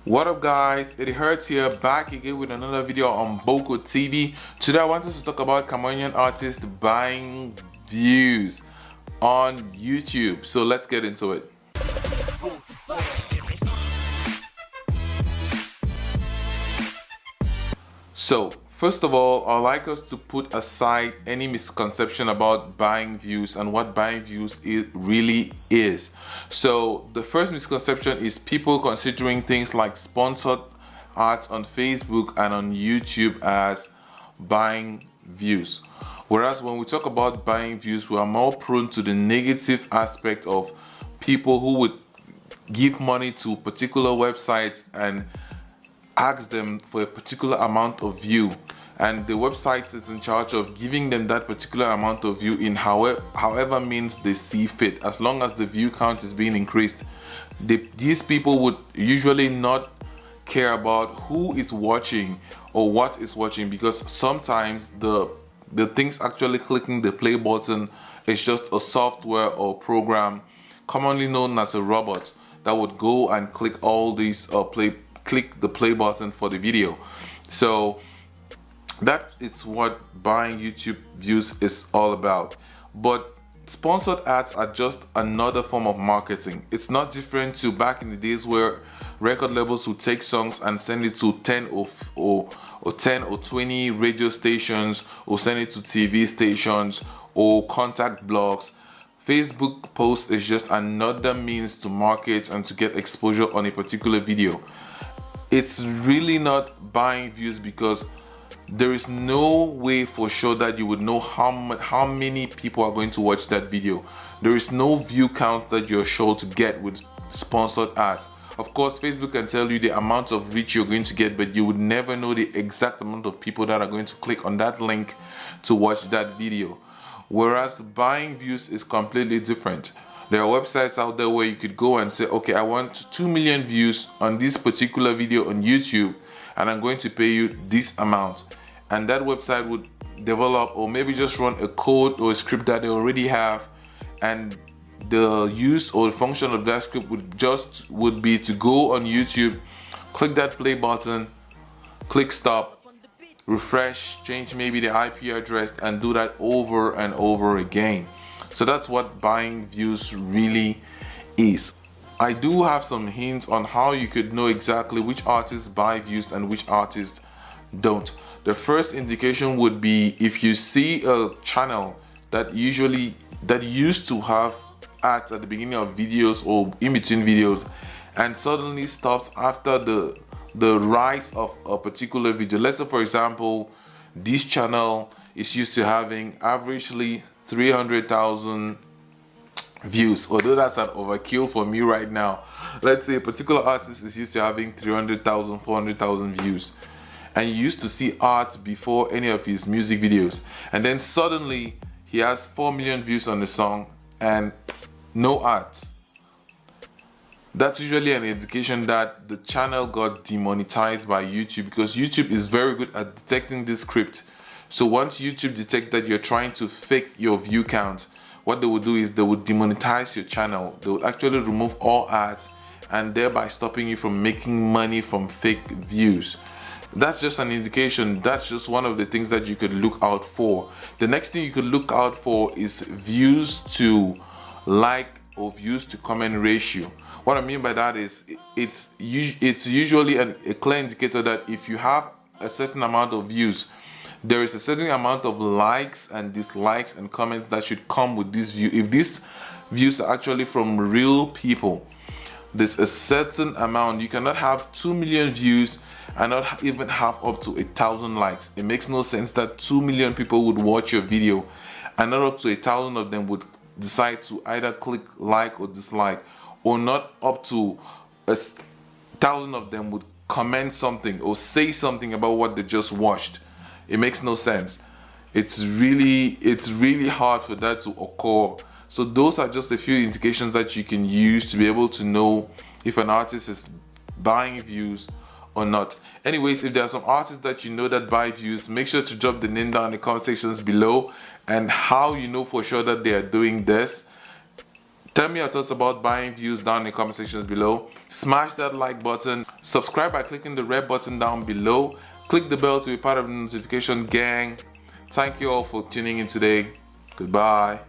What up guys, it hurts here, back again with another video on Boko TV. Today I want us to talk about Cameroonian artists buying views on YouTube. So let's get into it. So first of all, I'd like us to put aside any misconception about buying views and what buying views really is. So the first misconception is people considering things like sponsored ads on Facebook and on YouTube as buying views. Whereas when we talk about buying views, we are more prone to the negative aspect of people who would give money to particular websites and ask them for a particular amount of view, and the website is in charge of giving them that particular amount of view in however means they see fit, as long as the view count is being increased. These people would usually not care about who is watching or what is watching, because sometimes the things actually clicking the play button is just a software or program commonly known as a robot that would go and click all these click the play button for the video. So that is what buying YouTube views is all about. But sponsored ads are just another form of marketing. It's not different to back in the days where record labels would take songs and send it to 10 or 10 or 20 radio stations, or send it to TV stations or contact blogs. Facebook post is just another means to market and to get exposure on a particular video. It's really not buying views, because there is no way for sure that you would know how many people are going to watch that video. There is no view count that you're sure to get with sponsored ads. Of course, Facebook can tell you the amount of reach you're going to get, but you would never know the exact amount of people that are going to click on that link to watch that video. Whereas buying views is completely different. There are websites out there where you could go and say, okay, I want 2 million views on this particular video on YouTube, and I'm going to pay you this amount. And that website would develop or maybe just run a code or a script that they already have, and the use or the function of that script would be to go on YouTube, click that play button, click stop, refresh, change maybe the IP address, and do that over and over again. So that's what buying views really is. I do have some hints on how you could know exactly which artists buy views and which artists don't. The first indication would be if you see a channel that used to have ads at the beginning of videos or in between videos, and suddenly stops after the rise of a particular video. Let's say, for example, this channel is used to having averagely 300,000 views, although that's an overkill for me right now. Let's say a particular artist is used to having 300,000, 400,000 views, and you used to see art before any of his music videos, and then suddenly he has 4 million views on the song and no ads. That's usually an indication that the channel got demonetized by YouTube, because YouTube is very good at detecting this script. So once YouTube detects that you're trying to fake your view count, what they will do is they will demonetize your channel. They will actually remove all ads, and thereby stopping you from making money from fake views. That's just an indication. That's just one of the things that you could look out for. The next thing you could look out for is views to like or views to comment ratio. What I mean by that is it's usually a clear indicator that if you have a certain amount of views, there is a certain amount of likes and dislikes and comments that should come with this view. If these views are actually from real people, there's a certain amount. You cannot have 2 million views and not even have up to 1,000 likes. It makes no sense that 2 million people would watch your video and not up to 1,000 of them would decide to either click like or dislike, or not up to 1,000 of them would comment something or say something about what they just watched. It makes no sense. It's really hard for that to occur. So those are just a few indications that you can use to be able to know if an artist is buying views or not. Anyways, if there are some artists that you know that buy views, make sure to drop the name down in the comment sections below, and how you know for sure that they are doing this. Tell me your thoughts about buying views down in the comment sections below. Smash that like button. Subscribe by clicking the red button down below. Click the bell to be part of the notification gang. Thank you all for tuning in today. Goodbye.